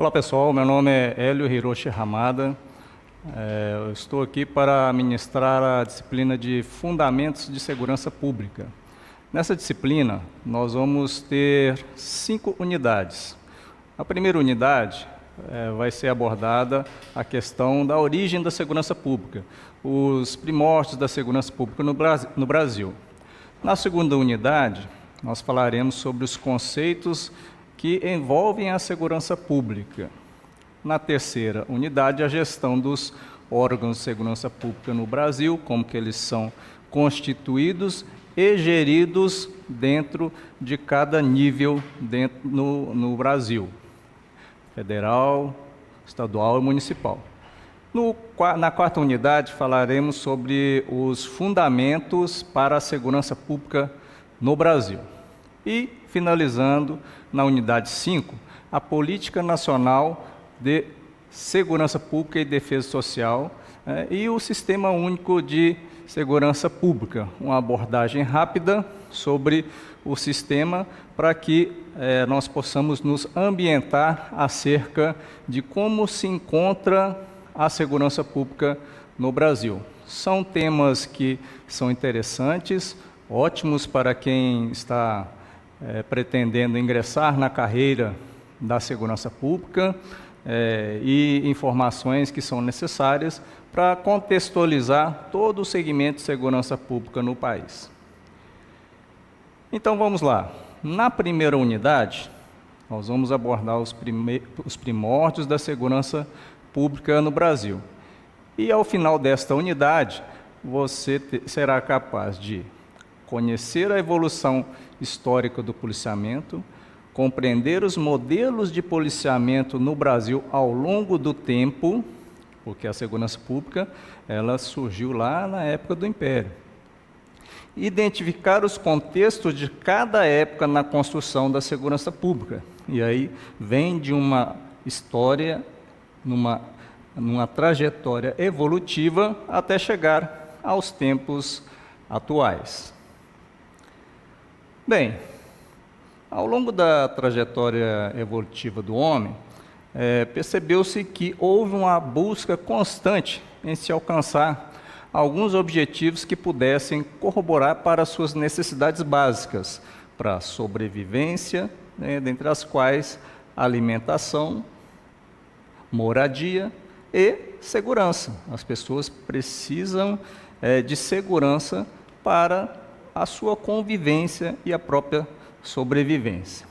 Olá pessoal, meu nome é Hélio Hiroshi Hamada. Eu estou aqui para ministrar a disciplina de Fundamentos de Segurança Pública. Nessa disciplina, nós vamos ter 5 unidades. A primeira unidade vai ser abordada a questão da origem da segurança pública, os primórdios da segurança pública no Brasil. Na segunda unidade, nós falaremos sobre os conceitos que envolvem a segurança pública. Na terceira unidade, a gestão dos órgãos de segurança pública no Brasil, como que eles são constituídos e geridos dentro de cada nível no Brasil, federal, estadual e municipal. Na quarta unidade, falaremos sobre os fundamentos para a segurança pública no Brasil. E, finalizando, na unidade 5, a Política Nacional de Segurança Pública e Defesa Social e o Sistema Único de Segurança Pública, uma abordagem rápida sobre o sistema para que nós possamos nos ambientar acerca de como se encontra a segurança pública no Brasil. São temas que são interessantes, ótimos para quem está pretendendo ingressar na carreira da segurança pública e informações que são necessárias para contextualizar todo o segmento de segurança pública no país. Então vamos lá. Na primeira unidade, nós vamos abordar os primórdios da segurança pública no Brasil. E ao final desta unidade, você será capaz de conhecer a evolução histórica do policiamento, compreender os modelos de policiamento no Brasil ao longo do tempo, porque a segurança pública ela surgiu lá na época do Império. Identificar os contextos de cada época na construção da segurança pública. E aí vem de uma história, numa trajetória evolutiva até chegar aos tempos atuais. Bem, ao longo da trajetória evolutiva do homem, percebeu-se que houve uma busca constante em se alcançar alguns objetivos que pudessem corroborar para suas necessidades básicas, para a sobrevivência, dentre as quais alimentação, moradia e segurança. As pessoas precisam de segurança para a sua convivência e a própria sobrevivência.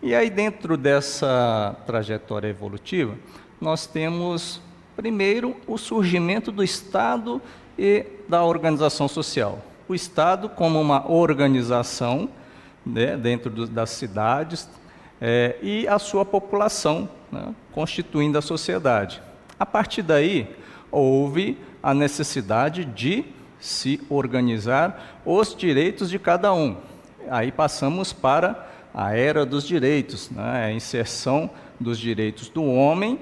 E aí, dentro dessa trajetória evolutiva, nós temos, primeiro, o surgimento do Estado e da organização social. O Estado como uma organização dentro das cidades e a sua população, constituindo a sociedade. A partir daí, houve a necessidade de se organizar os direitos de cada um. Aí passamos para a era dos direitos, a inserção dos direitos do homem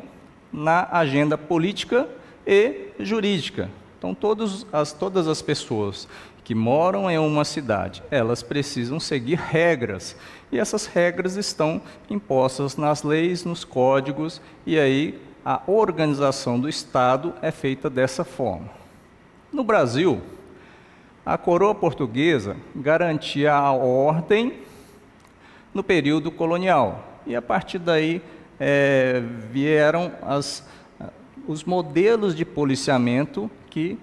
na agenda política e jurídica. Então, todas as pessoas que moram em uma cidade, elas precisam seguir regras, e essas regras estão impostas nas leis, nos códigos, e aí a organização do Estado é feita dessa forma. No Brasil, a coroa portuguesa garantia a ordem no período colonial, e a partir daí vieram os modelos de policiamento que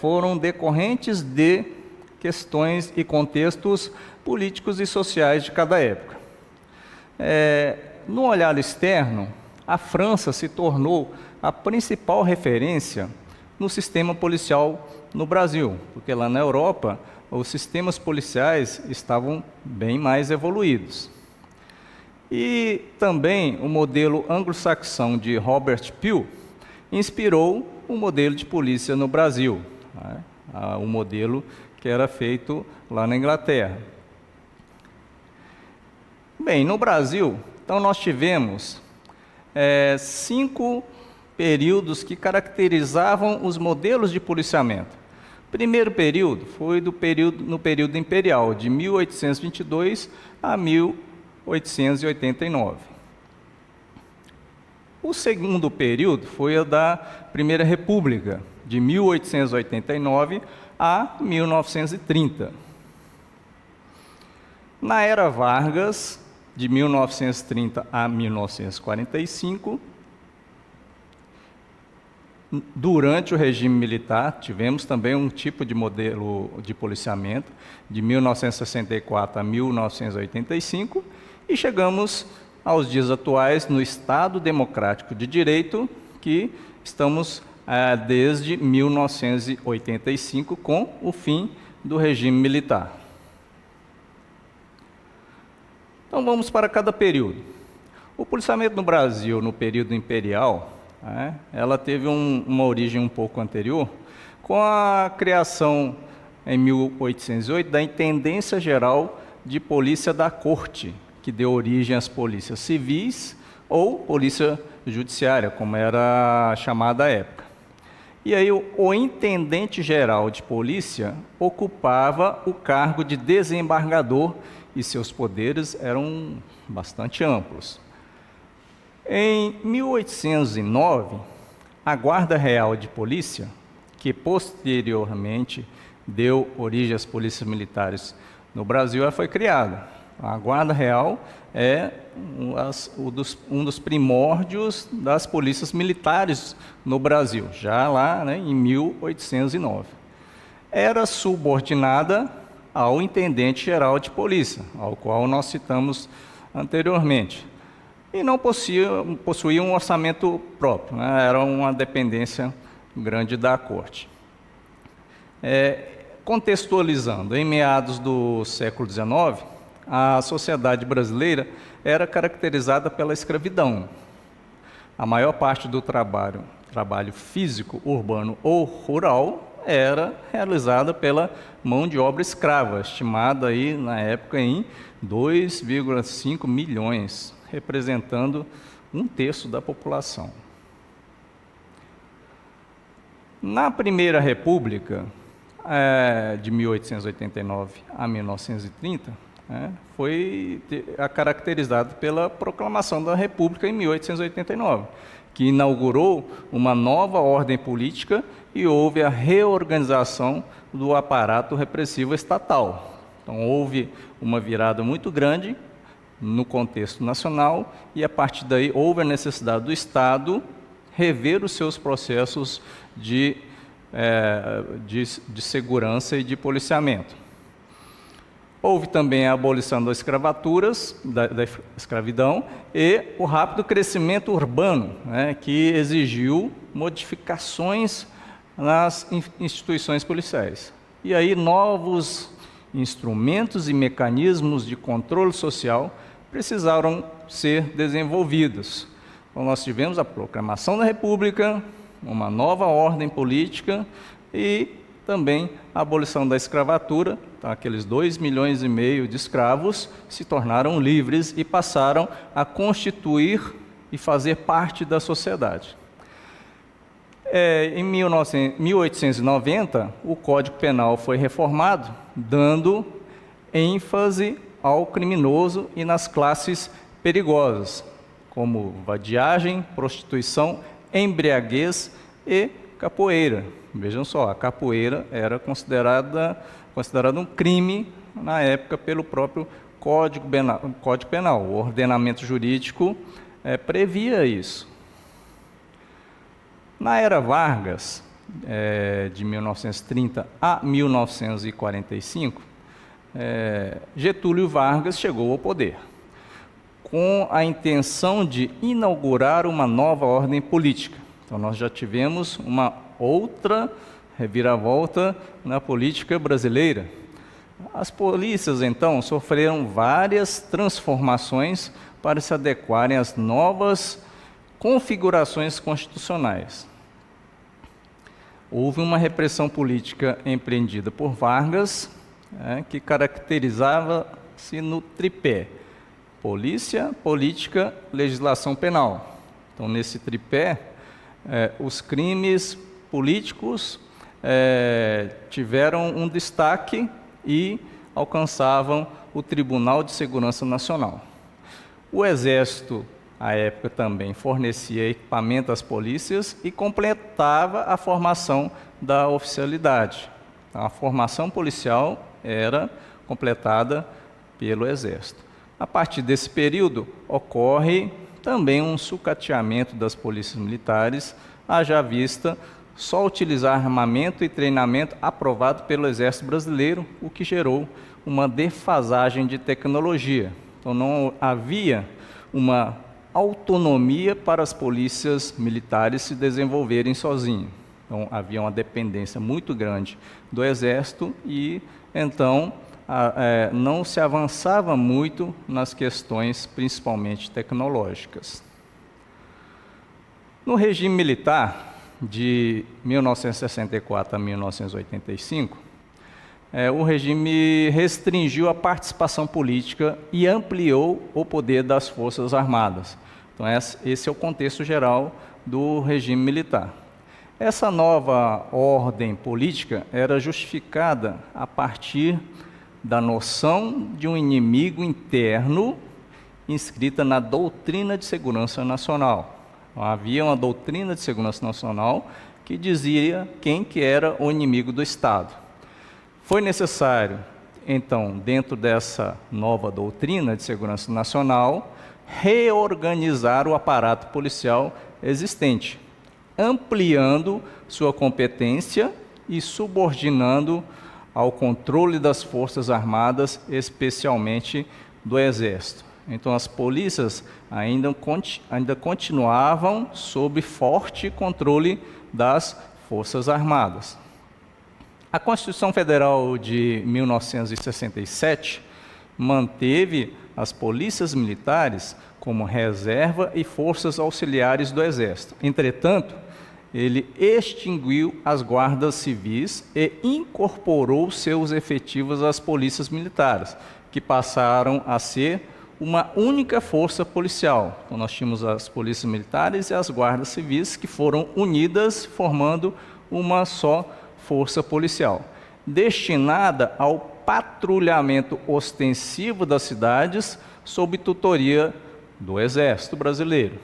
foram decorrentes de questões e contextos políticos e sociais de cada época. No olhar externo, a França se tornou a principal referência no sistema policial no Brasil, porque lá na Europa os sistemas policiais estavam bem mais evoluídos. E também o modelo anglo-saxão de Robert Peel inspirou o modelo de polícia no Brasil, o modelo que era feito lá na Inglaterra. Bem, no Brasil, então nós tivemos 5 períodos que caracterizavam os modelos de policiamento. O primeiro período foi no período imperial, de 1822 a 1889. O segundo período foi o da Primeira República, de 1889 a 1930. Na era Vargas, de 1930 a 1945, durante o regime militar, tivemos também um tipo de modelo de policiamento, de 1964 a 1985, e chegamos aos dias atuais no Estado Democrático de Direito, que estamos desde 1985, com o fim do regime militar. Então vamos para cada período. O policiamento no Brasil, no período imperial, ela teve uma origem um pouco anterior, com a criação, em 1808, da Intendência Geral de Polícia da Corte, que deu origem às polícias civis ou polícia judiciária, como era chamada à época. E aí o Intendente Geral de Polícia ocupava o cargo de desembargador e seus poderes eram bastante amplos. Em 1809, a Guarda Real de Polícia, que posteriormente deu origem às polícias militares no Brasil, ela foi criada. A Guarda Real é um dos primórdios das polícias militares no Brasil, já lá, em 1809. Era subordinada ao Intendente Geral de Polícia, ao qual nós citamos anteriormente. E não possuía um orçamento próprio, era uma dependência grande da Corte. Contextualizando, em meados do século XIX, a sociedade brasileira era caracterizada pela escravidão. A maior parte do trabalho físico, urbano ou rural, era realizada pela mão de obra escrava, estimada aí na época em 2,5 milhões, representando 1/3 da população. Na Primeira República, de 1889 a 1930, foi caracterizado pela proclamação da República em 1889, que inaugurou uma nova ordem política e houve a reorganização do aparato repressivo estatal. Então, houve uma virada muito grande no contexto nacional e, a partir daí, houve a necessidade do Estado rever os seus processos de segurança e de policiamento. Houve também a abolição das escravaturas, da escravidão, e o rápido crescimento urbano, que exigiu modificações nas instituições policiais. E aí novos instrumentos e mecanismos de controle social precisaram ser desenvolvidos. Então, nós tivemos a proclamação da República, uma nova ordem política e também a abolição da escravatura. Então, aqueles 2,5 milhões de escravos se tornaram livres e passaram a constituir e fazer parte da sociedade. Em 1890, o Código Penal foi reformado, dando ênfase ao criminoso e nas classes perigosas, como vadiagem, prostituição, embriaguez e capoeira. Vejam só, a capoeira era considerada um crime na época pelo próprio Código Penal. O ordenamento jurídico previa isso. Na era Vargas, de 1930 a 1945, Getúlio Vargas chegou ao poder, com a intenção de inaugurar uma nova ordem política. Então, nós já tivemos uma outra reviravolta na política brasileira. As polícias, então, sofreram várias transformações para se adequarem às novas configurações constitucionais. Houve uma repressão política empreendida por Vargas, que caracterizava-se no tripé: polícia, política, legislação penal. Então, nesse tripé, os crimes políticos tiveram um destaque e alcançavam o Tribunal de Segurança Nacional. O Exército à época também fornecia equipamento às polícias e completava a formação da oficialidade. A formação policial era completada pelo Exército. A partir desse período, ocorre também um sucateamento das polícias militares, haja vista só utilizar armamento e treinamento aprovado pelo Exército Brasileiro, o que gerou uma defasagem de tecnologia. Então, não havia uma autonomia para as polícias militares se desenvolverem sozinhas. Então, havia uma dependência muito grande do Exército e, então, não se avançava muito nas questões, principalmente tecnológicas. No regime militar, de 1964 a 1985, o regime restringiu a participação política e ampliou o poder das Forças Armadas. Então, esse é o contexto geral do regime militar. Essa nova ordem política era justificada a partir da noção de um inimigo interno inscrita na doutrina de segurança nacional. Então, havia uma doutrina de segurança nacional que dizia quem que era o inimigo do Estado. Foi necessário, então, dentro dessa nova doutrina de segurança nacional, reorganizar o aparato policial existente, ampliando sua competência e subordinando ao controle das Forças Armadas, especialmente do Exército. Então, as polícias ainda continuavam sob forte controle das Forças Armadas. A Constituição Federal de 1967 manteve as polícias militares como reserva e forças auxiliares do Exército. Entretanto, ele extinguiu as guardas civis e incorporou seus efetivos às polícias militares, que passaram a ser uma única força policial. Então, nós tínhamos as polícias militares e as guardas civis que foram unidas, formando uma só força policial, destinada ao patrulhamento ostensivo das cidades sob tutoria do Exército Brasileiro.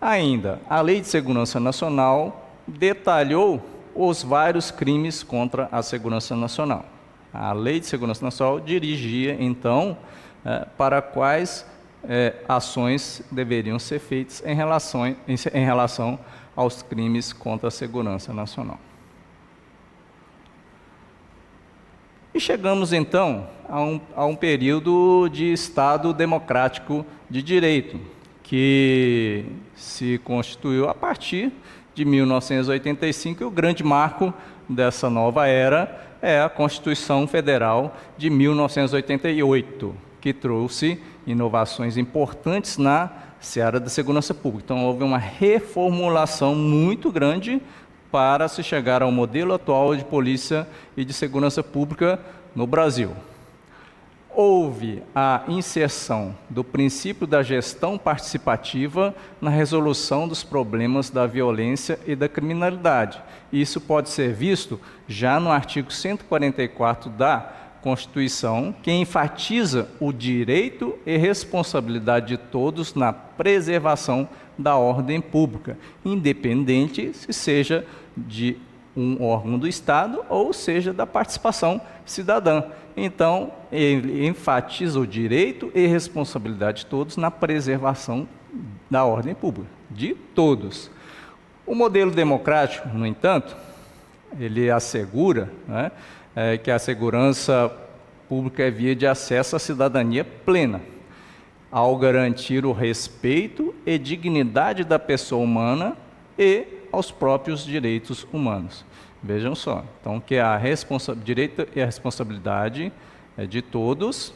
Ainda, a Lei de Segurança Nacional detalhou os vários crimes contra a segurança nacional. A Lei de Segurança Nacional dirigia, então, para quais ações deveriam ser feitas em relação aos crimes contra a segurança nacional. E chegamos, então, a um período de Estado democrático de direito, que se constituiu a partir de 1985, e o grande marco dessa nova era é a Constituição Federal de 1988, que trouxe inovações importantes na seara da segurança pública. Então, houve uma reformulação muito grande para se chegar ao modelo atual de polícia e de segurança pública no Brasil. Houve a inserção do princípio da gestão participativa na resolução dos problemas da violência e da criminalidade. Isso pode ser visto já no artigo 144 da Constituição, que enfatiza o direito e responsabilidade de todos na preservação da ordem pública, independente se seja de um órgão do Estado ou seja da participação cidadã. Então, ele enfatiza o direito e responsabilidade de todos na preservação da ordem pública, de todos. O modelo democrático, no entanto, ele assegura, que a segurança pública é via de acesso à cidadania plena, ao garantir o respeito e dignidade da pessoa humana e aos próprios direitos humanos. Vejam só, então que direito e a responsabilidade é de todos,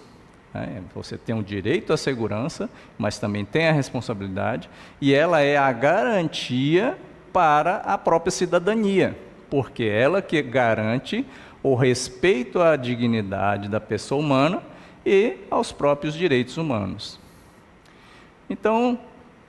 você tem o direito à segurança, mas também tem a responsabilidade, e ela é a garantia para a própria cidadania, porque ela que garante o respeito à dignidade da pessoa humana e aos próprios direitos humanos. Então,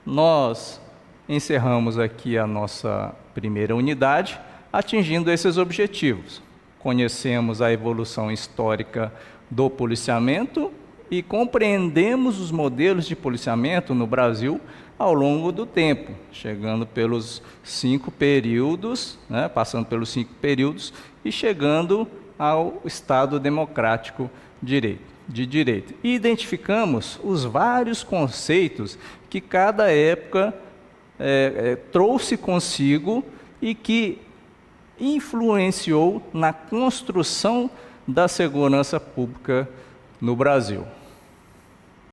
nós encerramos aqui a nossa primeira unidade, atingindo esses objetivos. Conhecemos a evolução histórica do policiamento e compreendemos os modelos de policiamento no Brasil ao longo do tempo, chegando pelos 5 períodos, né, passando pelos 5 períodos e chegando ao Estado democrático de direito. E identificamos os vários conceitos que cada época trouxe consigo e que influenciou na construção da segurança pública no Brasil.